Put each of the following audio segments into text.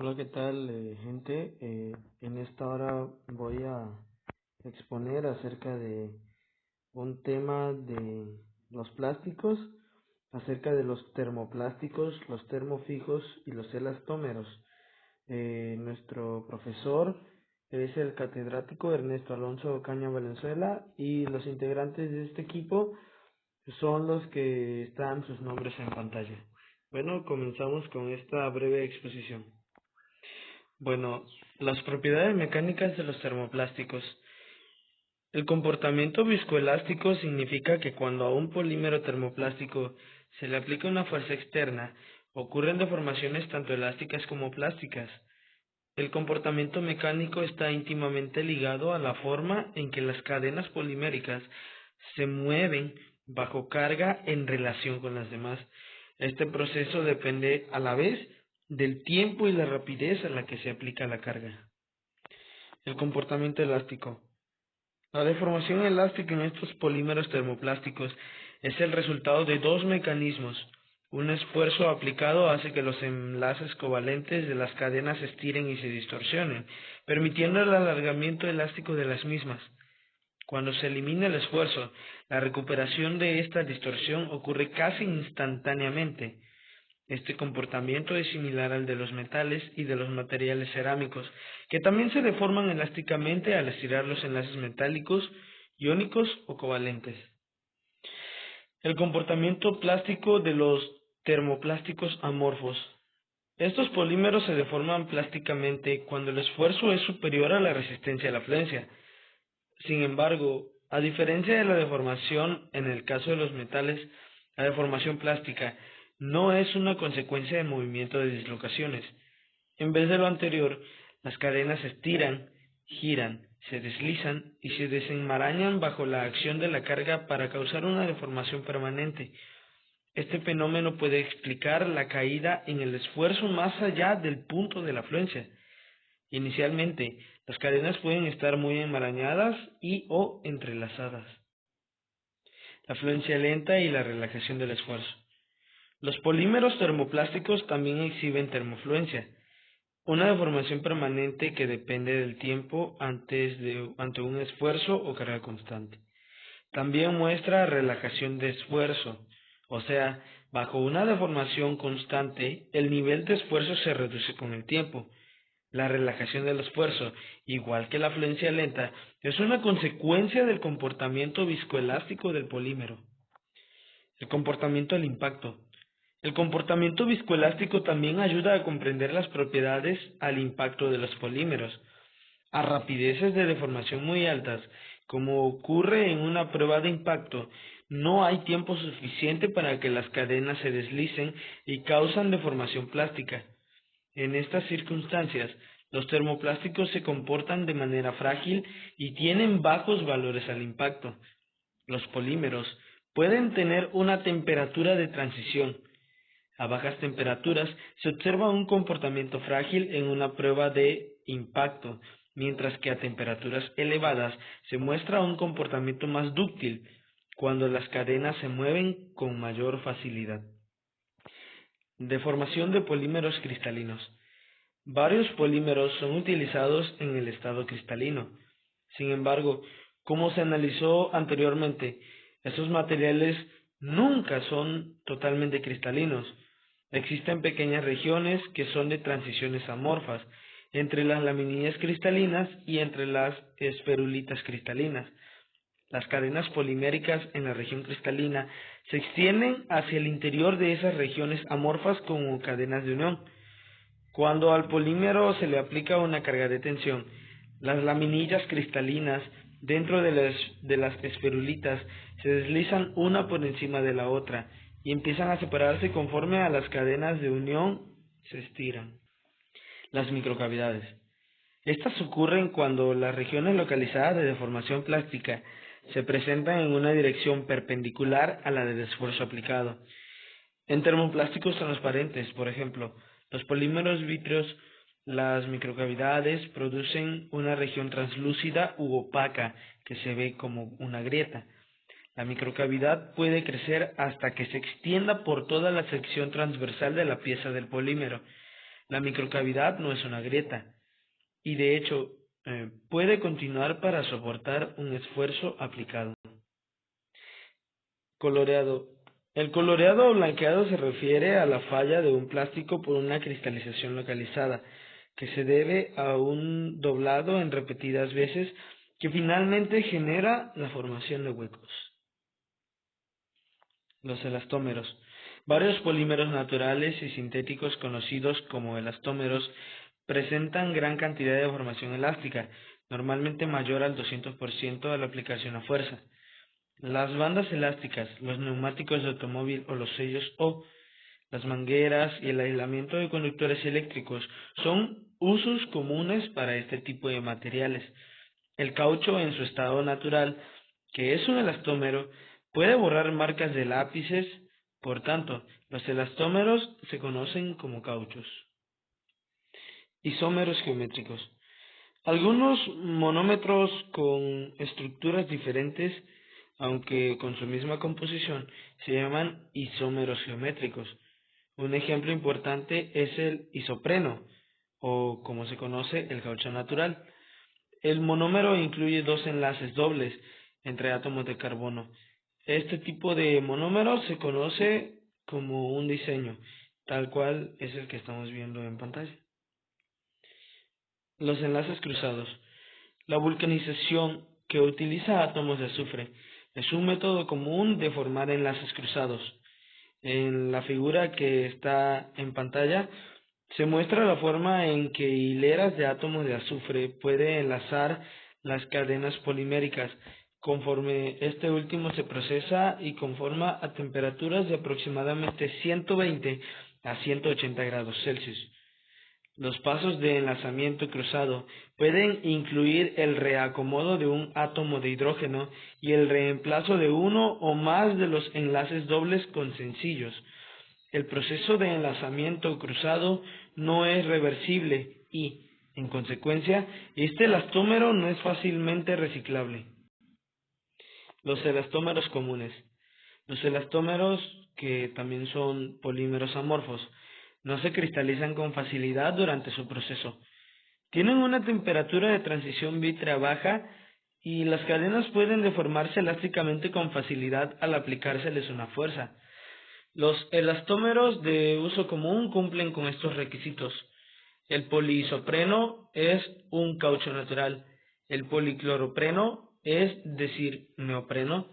Hola, ¿qué tal, gente? En esta hora voy a exponer acerca de un tema de los plásticos, acerca de los termoplásticos, los termofijos y los elastómeros. Nuestro profesor es el catedrático Ernesto Alonso Caña Valenzuela y los integrantes de este equipo son los que están sus nombres en pantalla. Bueno, comenzamos con esta breve exposición. Bueno, las propiedades mecánicas de los termoplásticos. El comportamiento viscoelástico significa que cuando a un polímero termoplástico se le aplica una fuerza externa, ocurren deformaciones tanto elásticas como plásticas. El comportamiento mecánico está íntimamente ligado a la forma en que las cadenas poliméricas se mueven bajo carga en relación con las demás. Este proceso depende a la vez del tiempo y la rapidez a la que se aplica la carga. El comportamiento elástico. La deformación elástica en estos polímeros termoplásticos es el resultado de dos mecanismos. Un esfuerzo aplicado hace que los enlaces covalentes de las cadenas se estiren y se distorsionen, permitiendo el alargamiento elástico de las mismas. Cuando se elimina el esfuerzo, la recuperación de esta distorsión ocurre casi instantáneamente. Este comportamiento es similar al de los metales y de los materiales cerámicos, que también se deforman elásticamente al estirar los enlaces metálicos, iónicos o covalentes. El comportamiento plástico de los termoplásticos amorfos. Estos polímeros se deforman plásticamente cuando el esfuerzo es superior a la resistencia a la afluencia. Sin embargo, a diferencia de la deformación en el caso de los metales, la deformación plástica no es una consecuencia de movimiento de dislocaciones. En vez de lo anterior, las cadenas se estiran, giran, se deslizan y se desenmarañan bajo la acción de la carga para causar una deformación permanente. Este fenómeno puede explicar la caída en el esfuerzo más allá del punto de la afluencia. Inicialmente, las cadenas pueden estar muy enmarañadas y o entrelazadas. La fluencia lenta y la relajación del esfuerzo. Los polímeros termoplásticos también exhiben termofluencia, una deformación permanente que depende del tiempo ante un esfuerzo o carga constante. También muestra relajación de esfuerzo, o sea, bajo una deformación constante, el nivel de esfuerzo se reduce con el tiempo. La relajación del esfuerzo, igual que la fluencia lenta, es una consecuencia del comportamiento viscoelástico del polímero. El comportamiento del impacto. El comportamiento viscoelástico también ayuda a comprender las propiedades al impacto de los polímeros. A rapideces de deformación muy altas, como ocurre en una prueba de impacto, no hay tiempo suficiente para que las cadenas se deslicen y causan deformación plástica. En estas circunstancias, los termoplásticos se comportan de manera frágil y tienen bajos valores al impacto. Los polímeros pueden tener una temperatura de transición. A bajas temperaturas se observa un comportamiento frágil en una prueba de impacto, mientras que a temperaturas elevadas se muestra un comportamiento más dúctil cuando las cadenas se mueven con mayor facilidad. Deformación de polímeros cristalinos. Varios polímeros son utilizados en el estado cristalino. Sin embargo, como se analizó anteriormente, estos materiales nunca son totalmente cristalinos. Existen pequeñas regiones que son de transiciones amorfas entre las laminillas cristalinas y entre las esferulitas cristalinas. Las cadenas poliméricas en la región cristalina se extienden hacia el interior de esas regiones amorfas como cadenas de unión. Cuando al polímero se le aplica una carga de tensión, las laminillas cristalinas dentro de las esferulitas se deslizan una por encima de la otra y empiezan a separarse conforme a las cadenas de unión se estiran. Las microcavidades. Estas ocurren cuando las regiones localizadas de deformación plástica se presentan en una dirección perpendicular a la del esfuerzo aplicado. En termoplásticos transparentes, por ejemplo, los polímeros vítreos, las microcavidades producen una región translúcida u opaca que se ve como una grieta. La microcavidad puede crecer hasta que se extienda por toda la sección transversal de la pieza del polímero. La microcavidad no es una grieta y de hecho puede continuar para soportar un esfuerzo aplicado. Coloreado. El coloreado o blanqueado se refiere a la falla de un plástico por una cristalización localizada, que se debe a un doblado en repetidas veces que finalmente genera la formación de huecos. Los elastómeros. Varios polímeros naturales y sintéticos conocidos como elastómeros presentan gran cantidad de formación elástica, normalmente mayor al 200% al aplicación a fuerza. Las bandas elásticas, los neumáticos de automóvil o los sellos O, las mangueras y el aislamiento de conductores eléctricos son usos comunes para este tipo de materiales. El caucho en su estado natural, que es un elastómero, puede borrar marcas de lápices, por tanto, los elastómeros se conocen como cauchos. Isómeros geométricos. Algunos monómetros con estructuras diferentes, aunque con su misma composición, se llaman isómeros geométricos. Un ejemplo importante es el isopreno, o como se conoce, el caucho natural. El monómero incluye dos enlaces dobles entre átomos de carbono. Este tipo de monómero se conoce como un diseño, tal cual es el que estamos viendo en pantalla. Los enlaces cruzados. La vulcanización, que utiliza átomos de azufre, es un método común de formar enlaces cruzados. En la figura que está en pantalla se muestra la forma en que hileras de átomos de azufre pueden enlazar las cadenas poliméricas conforme este último se procesa y conforma a temperaturas de aproximadamente 120 a 180 grados Celsius. Los pasos de enlazamiento cruzado pueden incluir el reacomodo de un átomo de hidrógeno y el reemplazo de uno o más de los enlaces dobles con sencillos. El proceso de enlazamiento cruzado no es reversible y, en consecuencia, este elastómero no es fácilmente reciclable. Los elastómeros comunes. Los elastómeros, que también son polímeros amorfos, no se cristalizan con facilidad durante su proceso. Tienen una temperatura de transición vítrea baja y las cadenas pueden deformarse elásticamente con facilidad al aplicárseles una fuerza. Los elastómeros de uso común cumplen con estos requisitos. El poliisopreno es un caucho natural. El policloropreno, es decir, neopreno,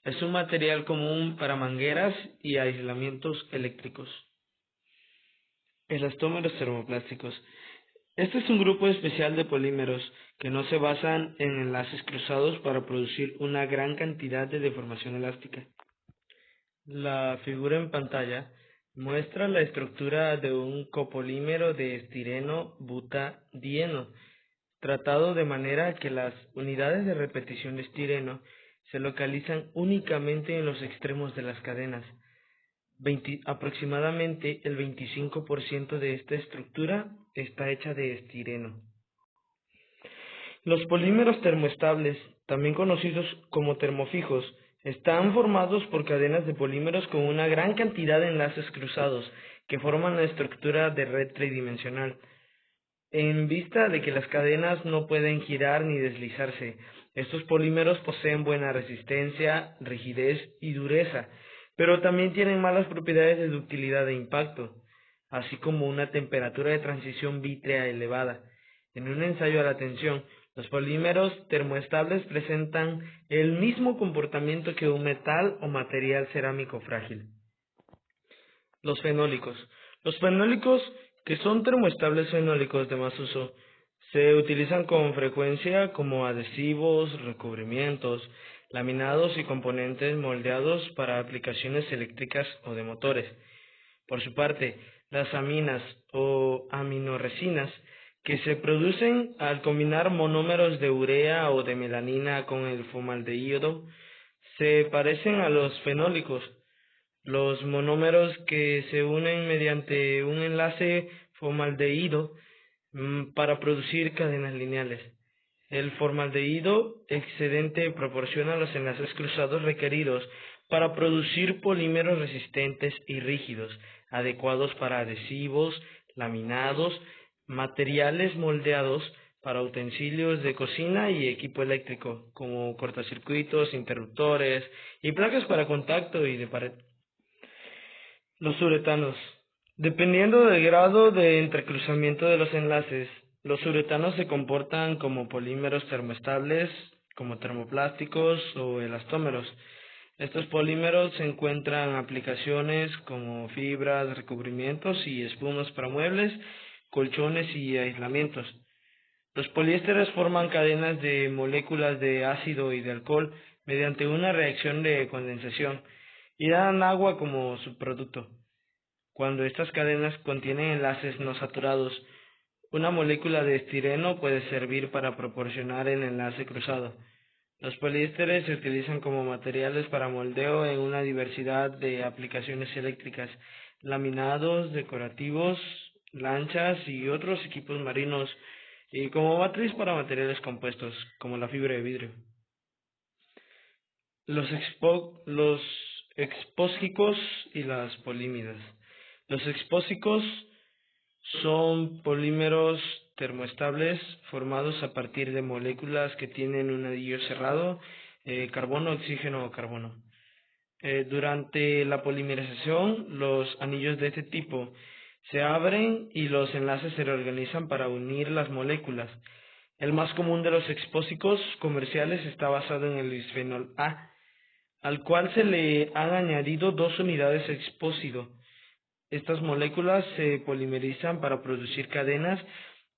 es un material común para mangueras y aislamientos eléctricos. Elastómeros termoplásticos. Este es un grupo especial de polímeros que no se basan en enlaces cruzados para producir una gran cantidad de deformación elástica. La figura en pantalla muestra la estructura de un copolímero de estireno butadieno, tratado de manera que las unidades de repetición de estireno se localizan únicamente en los extremos de las cadenas. Aproximadamente el 25% de esta estructura está hecha de estireno. Los polímeros termoestables, también conocidos como termofijos, están formados por cadenas de polímeros con una gran cantidad de enlaces cruzados que forman la estructura de red tridimensional. En vista de que las cadenas no pueden girar ni deslizarse, estos polímeros poseen buena resistencia, rigidez y dureza, pero también tienen malas propiedades de ductilidad e impacto, así como una temperatura de transición vítrea elevada. En un ensayo a la tensión, los polímeros termoestables presentan el mismo comportamiento que un metal o material cerámico frágil. Los fenólicos. Los fenólicos, que son termoestables fenólicos de más uso, se utilizan con frecuencia como adhesivos, recubrimientos, laminados y componentes moldeados para aplicaciones eléctricas o de motores. Por su parte, las aminas o aminoresinas, que se producen al combinar monómeros de urea o de melanina con el formaldehído, se parecen a los fenólicos. Los monómeros que se unen mediante un enlace formaldehído para producir cadenas lineales. El formaldehído excedente proporciona los enlaces cruzados requeridos para producir polímeros resistentes y rígidos, adecuados para adhesivos, laminados, materiales moldeados para utensilios de cocina y equipo eléctrico, como cortocircuitos, interruptores y placas para contacto y de pared. Los uretanos. Dependiendo del grado de entrecruzamiento de los enlaces, los uretanos se comportan como polímeros termoestables, como termoplásticos o elastómeros. Estos polímeros se encuentran en aplicaciones como fibras, recubrimientos y espumas para muebles, colchones y aislamientos. Los poliésteres forman cadenas de moléculas de ácido y de alcohol mediante una reacción de condensación y dan agua como subproducto. Cuando estas cadenas contienen enlaces no saturados, una molécula de estireno puede servir para proporcionar el enlace cruzado. Los poliésteres se utilizan como materiales para moldeo en una diversidad de aplicaciones eléctricas, laminados, decorativos, lanchas y otros equipos marinos, y como matriz para materiales compuestos, como la fibra de vidrio. Los expósicos y las polímidas. Los expósicos son polímeros termoestables formados a partir de moléculas que tienen un anillo cerrado, carbono, oxígeno o carbono. Durante la polimerización, los anillos de este tipo se abren y los enlaces se reorganizan para unir las moléculas. El más común de los expósicos comerciales está basado en el bisfenol A, al cual se le han añadido dos unidades expósido. Estas moléculas se polimerizan para producir cadenas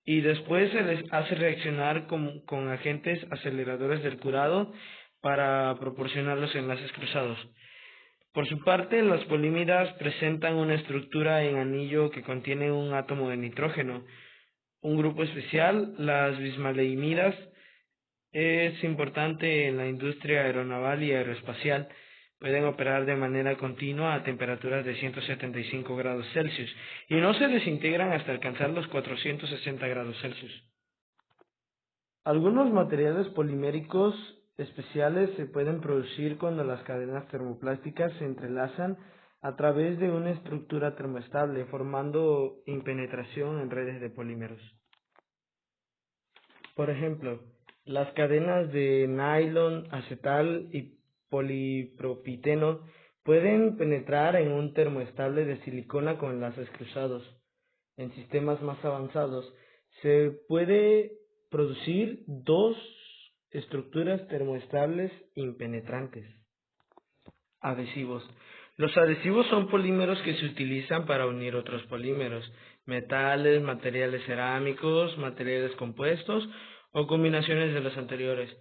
y después se les hace reaccionar con agentes aceleradores del curado para proporcionar los enlaces cruzados. Por su parte, las polímidas presentan una estructura en anillo que contiene un átomo de nitrógeno. Un grupo especial, las bismaleimidas, es importante en la industria aeronaval y aeroespacial. Pueden operar de manera continua a temperaturas de 175 grados Celsius y no se desintegran hasta alcanzar los 460 grados Celsius. Algunos materiales poliméricos especiales se pueden producir cuando las cadenas termoplásticas se entrelazan a través de una estructura termoestable, formando impenetración en redes de polímeros. Por ejemplo, las cadenas de nylon, acetal y polipropiteno pueden penetrar en un termoestable de silicona con enlaces cruzados. En sistemas más avanzados, se puede producir dos estructuras termoestables impenetrantes. Adhesivos. Los adhesivos son polímeros que se utilizan para unir otros polímeros, metales, materiales cerámicos, materiales compuestos o combinaciones de los anteriores.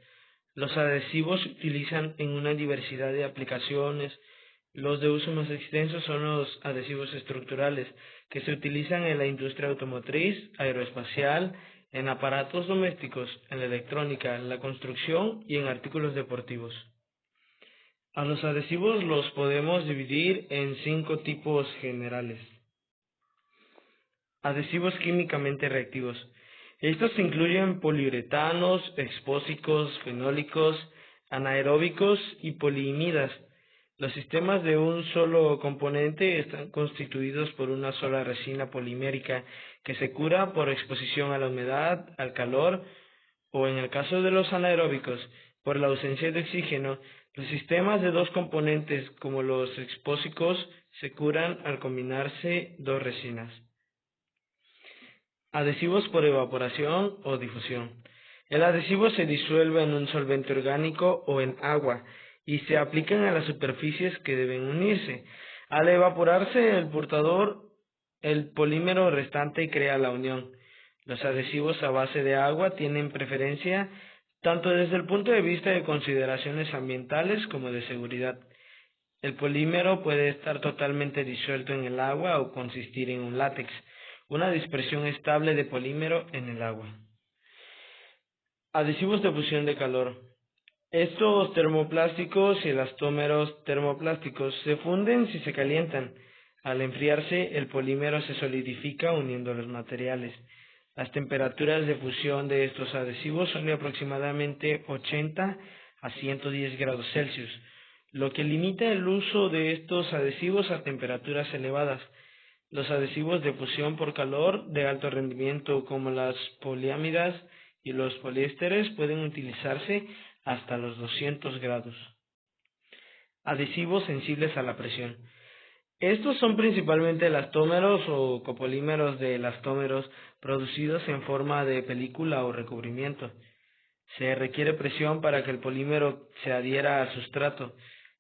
Los adhesivos se utilizan en una diversidad de aplicaciones. Los de uso más extenso son los adhesivos estructurales, que se utilizan en la industria automotriz, aeroespacial, en aparatos domésticos, en la electrónica, en la construcción y en artículos deportivos. A los adhesivos los podemos dividir en 5 tipos generales. Adhesivos químicamente reactivos. Estos incluyen poliuretanos, expósicos, fenólicos, anaeróbicos y poliimidas. Los sistemas de un solo componente están constituidos por una sola resina polimérica que se cura por exposición a la humedad, al calor o, en el caso de los anaeróbicos, por la ausencia de oxígeno. Los sistemas de dos componentes, como los expósicos, se curan al combinarse dos resinas. Adhesivos por evaporación o difusión. El adhesivo se disuelve en un solvente orgánico o en agua y se aplican a las superficies que deben unirse. Al evaporarse el polímero restante crea la unión. Los adhesivos a base de agua tienen preferencia tanto desde el punto de vista de consideraciones ambientales como de seguridad. El polímero puede estar totalmente disuelto en el agua o consistir en un látex, una dispersión estable de polímero en el agua. Adhesivos de fusión de calor. Estos termoplásticos y elastómeros termoplásticos se funden si se calientan. Al enfriarse, el polímero se solidifica uniendo los materiales. Las temperaturas de fusión de estos adhesivos son de aproximadamente 80 a 110 grados Celsius, lo que limita el uso de estos adhesivos a temperaturas elevadas. Los adhesivos de fusión por calor de alto rendimiento como las poliámidas y los poliésteres pueden utilizarse hasta los 200 grados. Adhesivos sensibles a la presión. Estos son principalmente elastómeros o copolímeros de elastómeros producidos en forma de película o recubrimiento. Se requiere presión para que el polímero se adhiera al sustrato.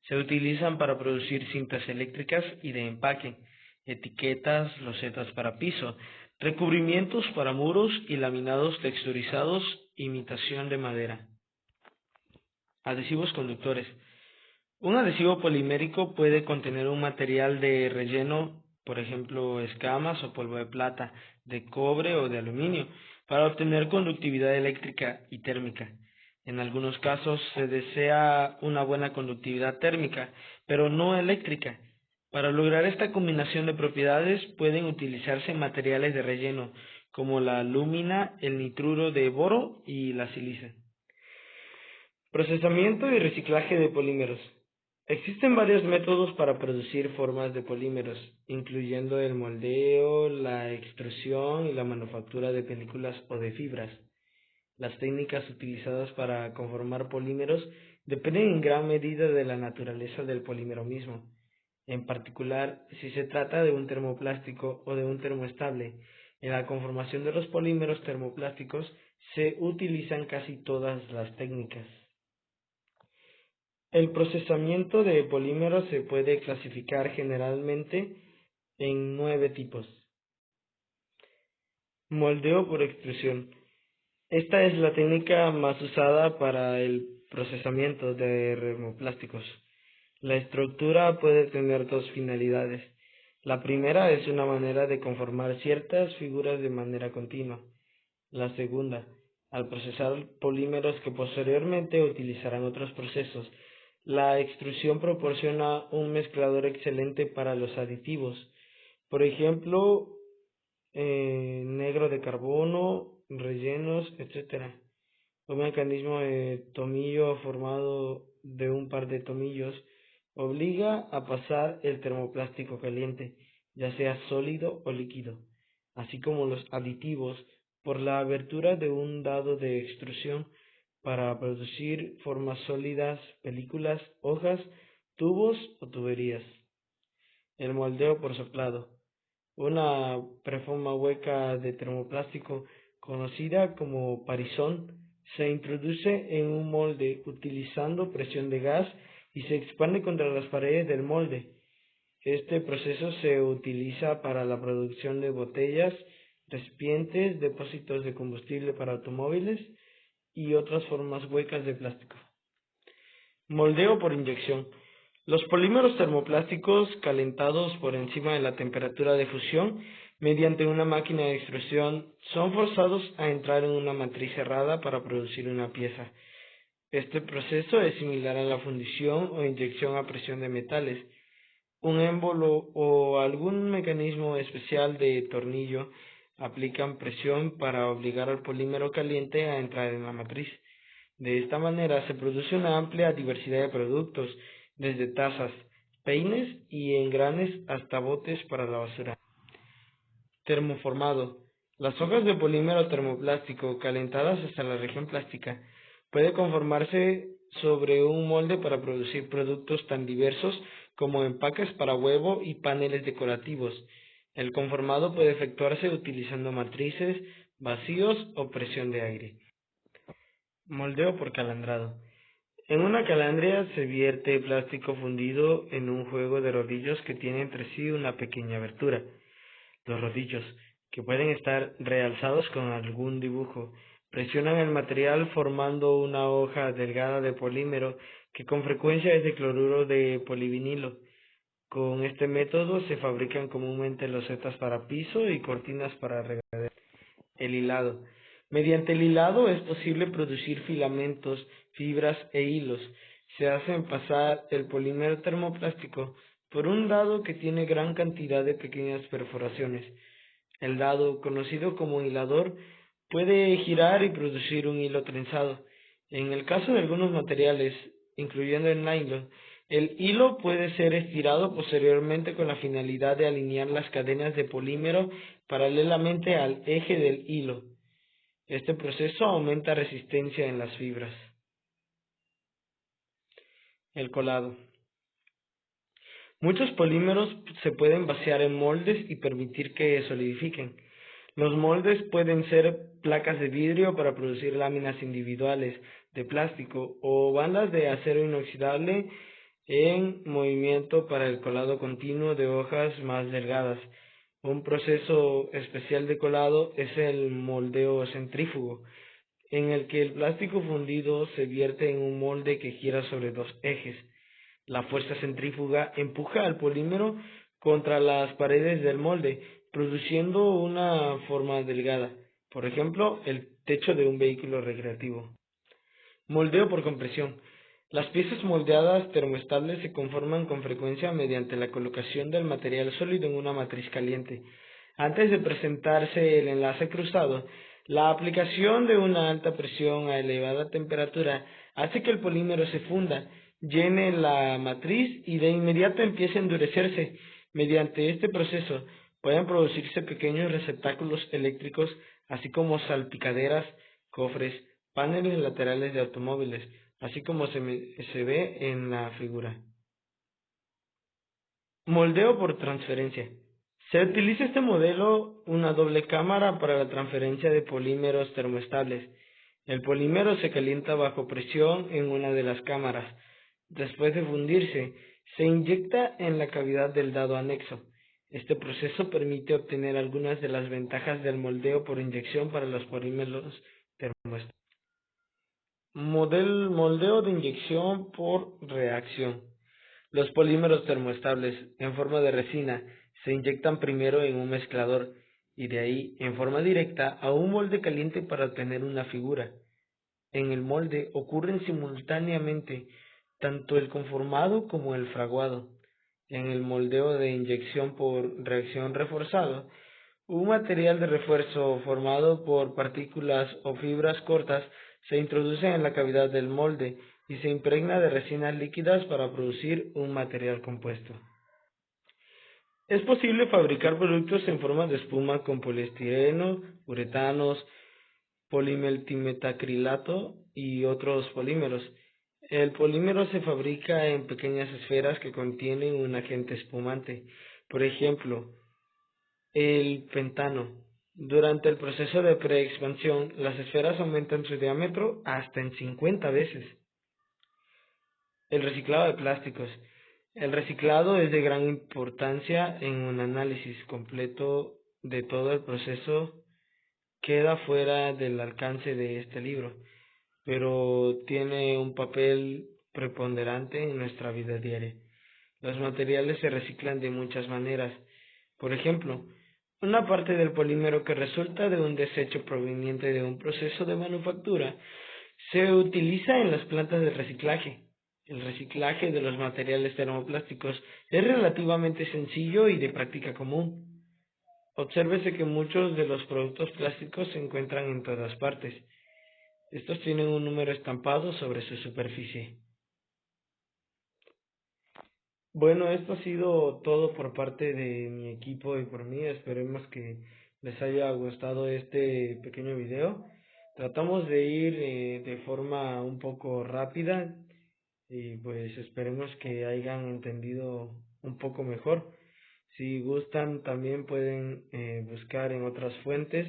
Se utilizan para producir cintas eléctricas y de empaque, etiquetas, losetas para piso, recubrimientos para muros y laminados texturizados, imitación de madera. Adhesivos conductores. Un adhesivo polimérico puede contener un material de relleno, por ejemplo, escamas o polvo de plata, de cobre o de aluminio, para obtener conductividad eléctrica y térmica. En algunos casos se desea una buena conductividad térmica, pero no eléctrica. Para lograr esta combinación de propiedades pueden utilizarse materiales de relleno, como la alúmina, el nitruro de boro y la silicia. Procesamiento y reciclaje de polímeros. Existen varios métodos para producir formas de polímeros, incluyendo el moldeo, la extrusión y la manufactura de películas o de fibras. Las técnicas utilizadas para conformar polímeros dependen en gran medida de la naturaleza del polímero mismo. En particular, si se trata de un termoplástico o de un termoestable, en la conformación de los polímeros termoplásticos se utilizan casi todas las técnicas. El procesamiento de polímeros se puede clasificar generalmente en 9 tipos. Moldeo por extrusión. Esta es la técnica más usada para el procesamiento de termoplásticos. La estructura puede tener dos finalidades. La primera es una manera de conformar ciertas figuras de manera continua. La segunda, al procesar polímeros que posteriormente utilizarán otros procesos. La extrusión proporciona un mezclador excelente para los aditivos. Por ejemplo, negro de carbono, rellenos, etc. Un mecanismo de tomillo formado de un par de tomillos obliga a pasar el termoplástico caliente, ya sea sólido o líquido, así como los aditivos, por la abertura de un dado de extrusión para producir formas sólidas, películas, hojas, tubos o tuberías. El moldeo por soplado. Una preforma hueca de termoplástico conocida como parizón se introduce en un molde utilizando presión de gas y se expande contra las paredes del molde. Este proceso se utiliza para la producción de botellas, recipientes, depósitos de combustible para automóviles y otras formas huecas de plástico. Moldeo por inyección. Los polímeros termoplásticos calentados por encima de la temperatura de fusión mediante una máquina de extrusión son forzados a entrar en una matriz cerrada para producir una pieza. Este proceso es similar a la fundición o inyección a presión de metales. Un émbolo o algún mecanismo especial de tornillo aplican presión para obligar al polímero caliente a entrar en la matriz. De esta manera se produce una amplia diversidad de productos, desde tazas, peines y engranes hasta botes para la basura. Termoformado. Las hojas de polímero termoplástico calentadas hasta la región plástica puede conformarse sobre un molde para producir productos tan diversos como empaques para huevo y paneles decorativos. El conformado puede efectuarse utilizando matrices, vacíos o presión de aire. Moldeo por calandrado. En una calandria se vierte plástico fundido en un juego de rodillos que tiene entre sí una pequeña abertura. Los rodillos, que pueden estar realzados con algún dibujo, presionan el material formando una hoja delgada de polímero que con frecuencia es de cloruro de polivinilo. Con este método se fabrican comúnmente losetas para piso y cortinas para regadera. El hilado. Mediante el hilado es posible producir filamentos, fibras e hilos. Se hacen pasar el polímero termoplástico por un dado que tiene gran cantidad de pequeñas perforaciones. El dado, conocido como hilador, puede girar y producir un hilo trenzado. En el caso de algunos materiales, incluyendo el nylon, El hilo puede ser estirado posteriormente con la finalidad de alinear las cadenas de polímero paralelamente al eje del hilo. Este proceso aumenta resistencia en las fibras. El colado. Muchos polímeros se pueden vaciar en moldes y permitir que solidifiquen. Los moldes pueden ser placas de vidrio para producir láminas individuales de plástico o bandas de acero inoxidable en movimiento para el colado continuo de hojas más delgadas. Un proceso especial de colado es el moldeo centrífugo, en el que el plástico fundido se vierte en un molde que gira sobre dos ejes. La fuerza centrífuga empuja al polímero contra las paredes del molde, produciendo una forma delgada, por ejemplo, el techo de un vehículo recreativo. Moldeo por compresión. Las piezas moldeadas termoestables se conforman con frecuencia mediante la colocación del material sólido en una matriz caliente. Antes de presentarse el enlace cruzado, la aplicación de una alta presión a elevada temperatura hace que el polímero se funda, llene la matriz y de inmediato empiece a endurecerse. Mediante este proceso pueden producirse pequeños receptáculos eléctricos, así como salpicaderas, cofres, paneles laterales de automóviles, así como se ve en la figura. Moldeo por transferencia. Se utiliza este modelo una doble cámara para la transferencia de polímeros termoestables. El polímero se calienta bajo presión en una de las cámaras. Después de fundirse, se inyecta en la cavidad del dado anexo. Este proceso permite obtener algunas de las ventajas del moldeo por inyección para los polímeros termoestables. Moldeo de inyección por reacción. Los polímeros termoestables en forma de resina se inyectan primero en un mezclador y de ahí en forma directa a un molde caliente para obtener una figura. En el molde ocurren simultáneamente tanto el conformado como el fraguado. En el moldeo de inyección por reacción reforzado, un material de refuerzo formado por partículas o fibras cortas se introduce en la cavidad del molde y se impregna de resinas líquidas para producir un material compuesto. Es posible fabricar productos en forma de espuma con poliestireno, uretanos, polimetilmetacrilato y otros polímeros. El polímero se fabrica en pequeñas esferas que contienen un agente espumante. Por ejemplo, el pentano. Durante el proceso de preexpansión, las esferas aumentan su diámetro hasta en 50 veces. El reciclado de plásticos. El reciclado es de gran importancia en un análisis completo de todo el proceso. Queda fuera del alcance de este libro, pero tiene un papel preponderante en nuestra vida diaria. Los materiales se reciclan de muchas maneras. Por ejemplo, una parte del polímero que resulta de un desecho proveniente de un proceso de manufactura se utiliza en las plantas de reciclaje. El reciclaje de los materiales termoplásticos es relativamente sencillo y de práctica común. Obsérvese que muchos de los productos plásticos se encuentran en todas partes. Estos tienen un número estampado sobre su superficie. Bueno, esto ha sido todo por parte de mi equipo y por mí. Esperemos que les haya gustado este pequeño video. Tratamos de ir de forma un poco rápida y pues esperemos que hayan entendido un poco mejor. Si gustan, también pueden buscar en otras fuentes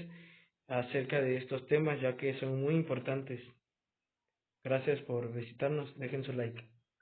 acerca de estos temas, ya que son muy importantes. Gracias por visitarnos. Dejen su like.